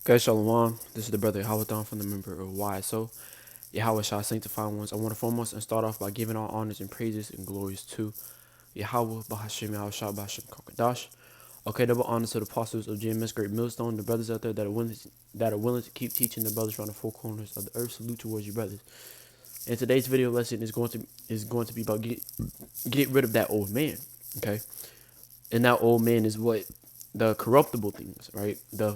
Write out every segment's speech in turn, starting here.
Okay, Shalom. This is the brother Yahawathon from the member of YSO. Yahweh Shah sanctified ones. I want to foremost and start off by giving all honors and praises and glories to Yahweh, Bahashim, Yahweh Shah, Bahashim, Kakadash. Okay, double honors to the apostles of GMS Great Millstone, the brothers out there that are willing to keep teaching the brothers around the four corners of the earth. Salute towards you, brothers. And today's video lesson is going to be about get rid of that old man. Okay, and that old man is what the corruptible things, right? The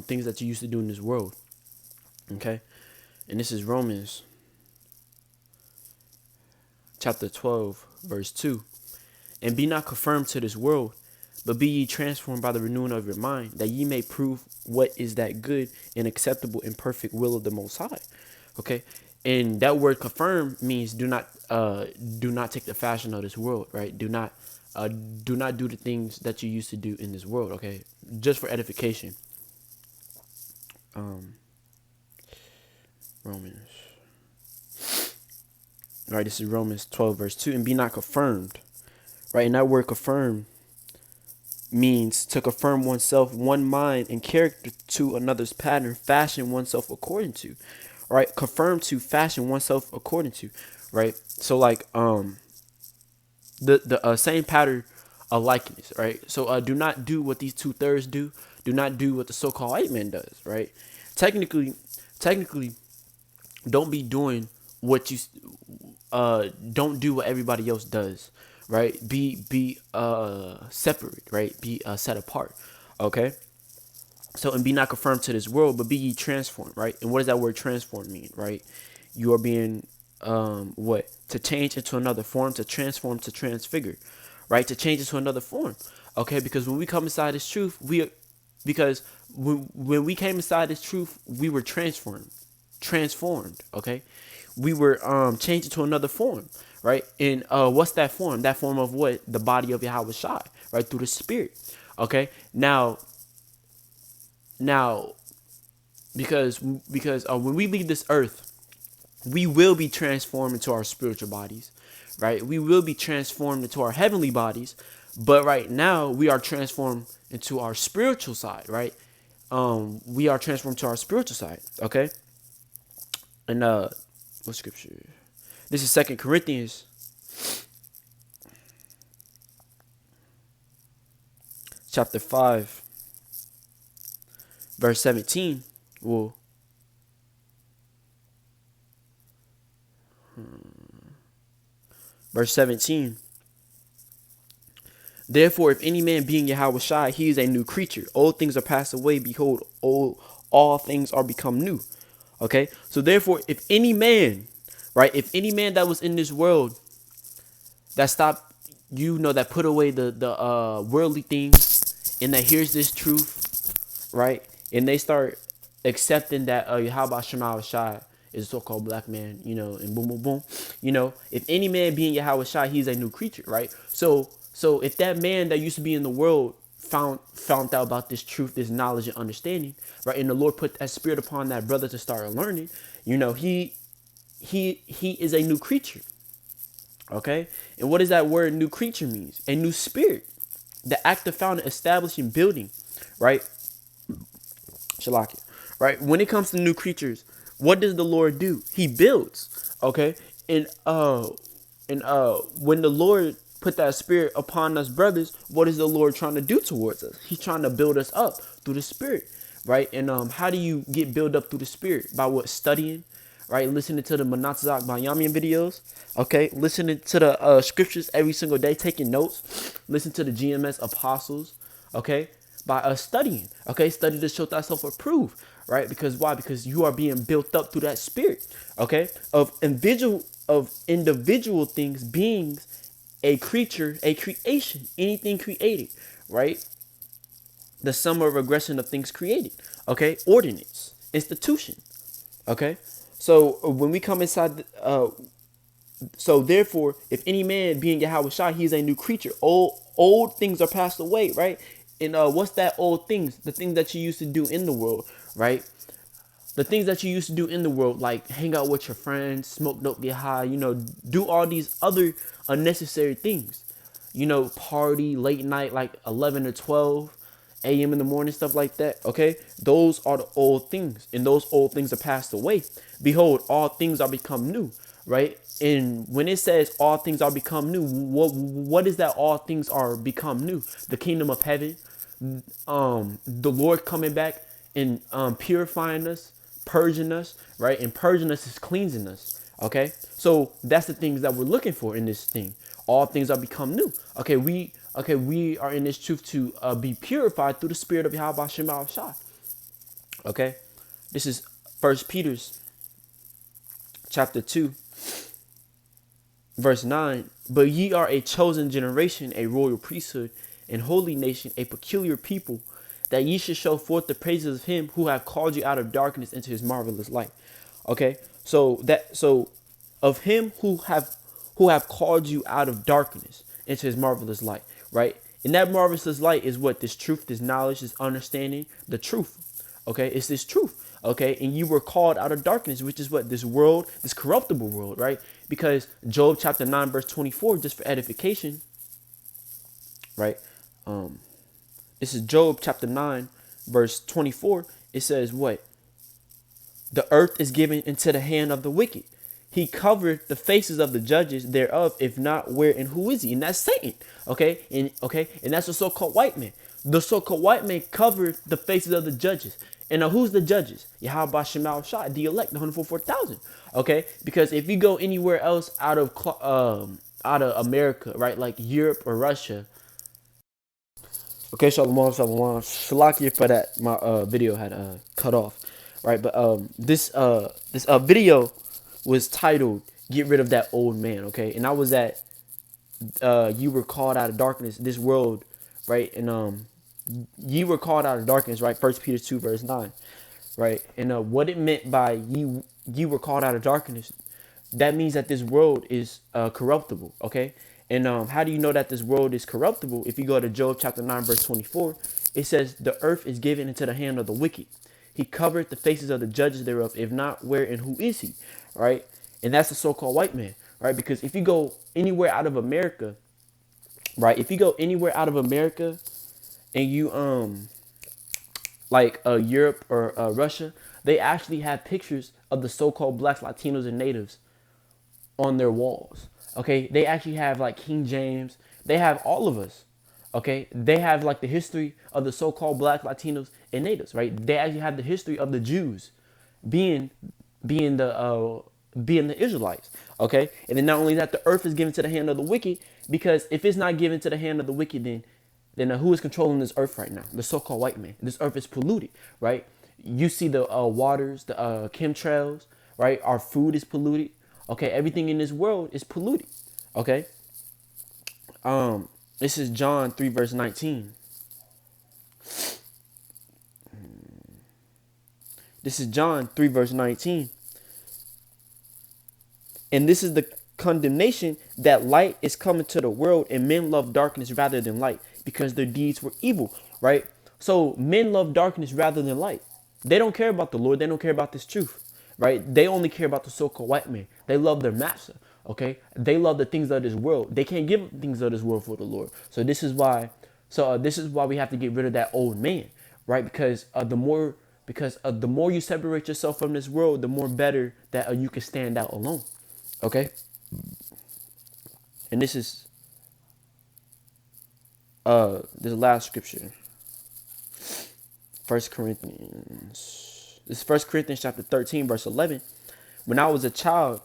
things that you used to do in this world. Okay, and this is Romans chapter 12, verse 2. And be not conformed to this world, but be ye transformed by the renewing of your mind, that ye may prove what is that good and acceptable and perfect will of the Most High. Okay, and that word confirm means do not take the fashion of this world, right? Do not do the things that you used to do in this world. Okay, just for edification. Romans. All right, this is Romans 12, verse 2. And be not confirmed, right? And that word confirm means to confirm oneself, one mind and character to another's pattern, fashion oneself according to, right? Confirm to fashion oneself according to, right? So like the same pattern of likeness, right? So do not do what these 2/3 do. Do not do what the so-called white man does, right? Technically, don't be doing what you don't do what everybody else does, right? Be separate, right? Be set apart. Okay, so and be not conformed to this world, but be ye transformed, right? And what does that word transform mean, right? You are being what? To change into another form, to transform, to transfigure, right? To change into another form. Okay, because when we come inside this truth, because when we came inside this truth, we were transformed. Okay, we were changed into another form, right? And what's that form? That form of what? The body of Yahweh Shai, right? Through the Spirit. Okay, now because when we leave this earth, we will be transformed into our spiritual bodies, right? We will be transformed into our heavenly bodies, but right now we are transformed into our spiritual side, right? We are transformed to our spiritual side. Okay, and what scripture? This is 2 Corinthians chapter 5, verse 17. Well, verse 17. Therefore, if any man be in Yahweh Shai, he is a new creature. Old things are passed away. Behold, all things are become new. Okay, so therefore, if any man, right, if any man that was in this world that stopped, that put away the worldly things, and that hears this truth, right, and they start accepting that Yahweh Shema Shai is a so-called black man, and boom, boom, boom, if any man being Yahweh Shai, he's a new creature, right? So if that man that used to be in the world found out about this truth, this knowledge and understanding, right, and the Lord put that spirit upon that brother to start learning, he is a new creature. Okay, and what does that word new creature means? A new spirit, the act of founding, establishing, building, right? Shalakia, right? When it comes to new creatures, what does the Lord do? He builds. Okay, and when the Lord put that spirit upon us, brothers, what is the Lord trying to do towards us? He's trying to build us up through the spirit, right? And how do you get built up through the spirit? By what? Studying, right? Listening to the Manatzak Bayamian videos, okay? Listening to the scriptures every single day, taking notes. Listen to the GMS apostles, okay? By studying, okay? Study to show thyself approved, right? Because why? Because you are being built up through that spirit, okay? Of individual things, beings, a creature, a creation, anything created, right? The sum or regression of things created, okay? Ordinance, institution, okay? So when we come inside, so therefore, if any man being Yahweh Shai, he is a new creature. Old things are passed away, right? And what's that old things? The things that you used to do in the world, right? The things that you used to do in the world, like hang out with your friends, smoke dope, get high, do all these other unnecessary things, party late night, like 11 or 12, a.m. in the morning, stuff like that. Okay, those are the old things, and those old things are passed away. Behold, all things are become new, right? And when it says all things are become new, what is that? All things are become new. The kingdom of heaven, the Lord coming back and purifying us, purging us, right? And purging us is cleansing us. Okay, so that's the things that we're looking for in this thing. All things are become new. We are in this truth to be purified through the Spirit of Yahweh Shema Shah. Okay, this is First Peter's chapter 2, verse 9. But ye are a chosen generation, a royal priesthood, and holy nation, a peculiar people, that ye should show forth the praises of him who have called you out of darkness into his marvelous light. Okay, so of him who have called you out of darkness into his marvelous light, right? And that marvelous light is what? This truth, this knowledge, this understanding, the truth. Okay, it's this truth. Okay, and you were called out of darkness, which is what? This world, this corruptible world, right? Because Job chapter 9, verse 24, just for edification, right? This is Job chapter 9, verse 24. It says what? The earth is given into the hand of the wicked. He covered the faces of the judges thereof, if not, where and who is he? And that's Satan. And that's the so-called white man. The so-called white man covered the faces of the judges. And now who's the judges? Yahweh Shema Shah, the elect, the 144,000. Okay, because if you go anywhere else out of America, right, like Europe or Russia. Okay, shalom, shalom. Shalakia for that. My video had cut off, right? But this video was titled "Get Rid of That Old Man." Okay, and I was at you were called out of darkness, this world, right? And you were called out of darkness, right? First Peter 2, verse 9, right? And what it meant by you were called out of darkness, that means that this world is corruptible. Okay, and how do you know that this world is corruptible? If you go to Job chapter 9, verse 24, it says, the earth is given into the hand of the wicked. He covered the faces of the judges thereof. If not, where and who is he? Right? And that's the so-called white man, right? Because if you go anywhere out of America, right? If you go anywhere out of America and you like Europe or Russia, they actually have pictures of the so-called blacks, Latinos, and natives on their walls. Okay, they actually have like King James. They have all of us. Okay, they have like the history of the so-called black, Latinos, and natives. Right? They actually have the history of the Jews being the Israelites. Okay, and then not only that, the earth is given to the hand of the wicked, because if it's not given to the hand of the wicked, then who is controlling this earth right now? The so-called white man. This earth is polluted, right? You see the waters, the chemtrails, right? Our food is polluted. Okay, everything in this world is polluted. Okay. This is John 3, verse 19. This is John 3, verse 19. And this is the condemnation, that light is coming to the world, and men love darkness rather than light, because their deeds were evil, right? So men love darkness rather than light. They don't care about the Lord. They don't care about this truth, right? They only care about the so-called white man. They love their master, okay? They love the things of this world. They can't give things of this world for the Lord. So this is why we have to get rid of that old man, right? Because the more you separate yourself from this world, the more better that you can stand out alone, okay? And this is this last scripture. This is 1 Corinthians chapter 13, verse 11. When I was a child,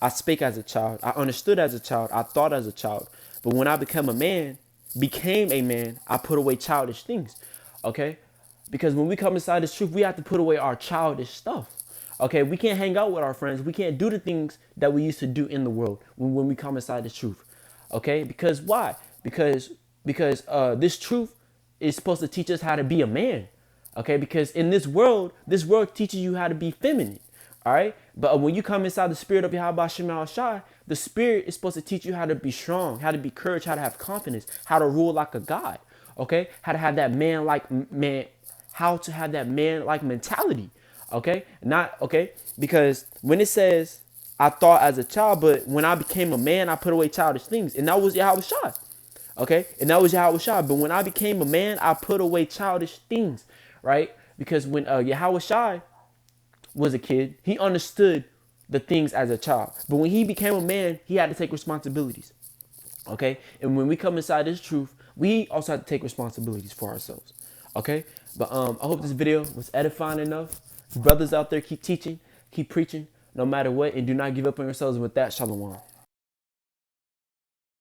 I spake as a child. I understood as a child. I thought as a child. But when I became a man, I put away childish things. Okay? Because when we come inside this truth, we have to put away our childish stuff. Okay? We can't hang out with our friends. We can't do the things that we used to do in the world when we come inside this truth. Okay? Because why? Because this truth is supposed to teach us how to be a man. Okay? Because in this world teaches you how to be feminine. All right. But when you come inside the spirit of Yahweh Shema Shai, the spirit is supposed to teach you how to be strong, how to be courage, how to have confidence, how to rule like a god. Okay. How to have that how to have that man-like mentality. Okay. Because when it says, I thought as a child, but when I became a man, I put away childish things. And that was Yahweh Shai. Okay, and that was Yahweh Shai. But when I became a man, I put away childish things, right? Because when Yahweh Shai was a kid, he understood the things as a child. But when he became a man, he had to take responsibilities. Okay, and when we come inside this truth, we also have to take responsibilities for ourselves. Okay, but I hope this video was edifying enough. Brothers out there, keep teaching, keep preaching, no matter what, and do not give up on yourselves. And with that, shalom.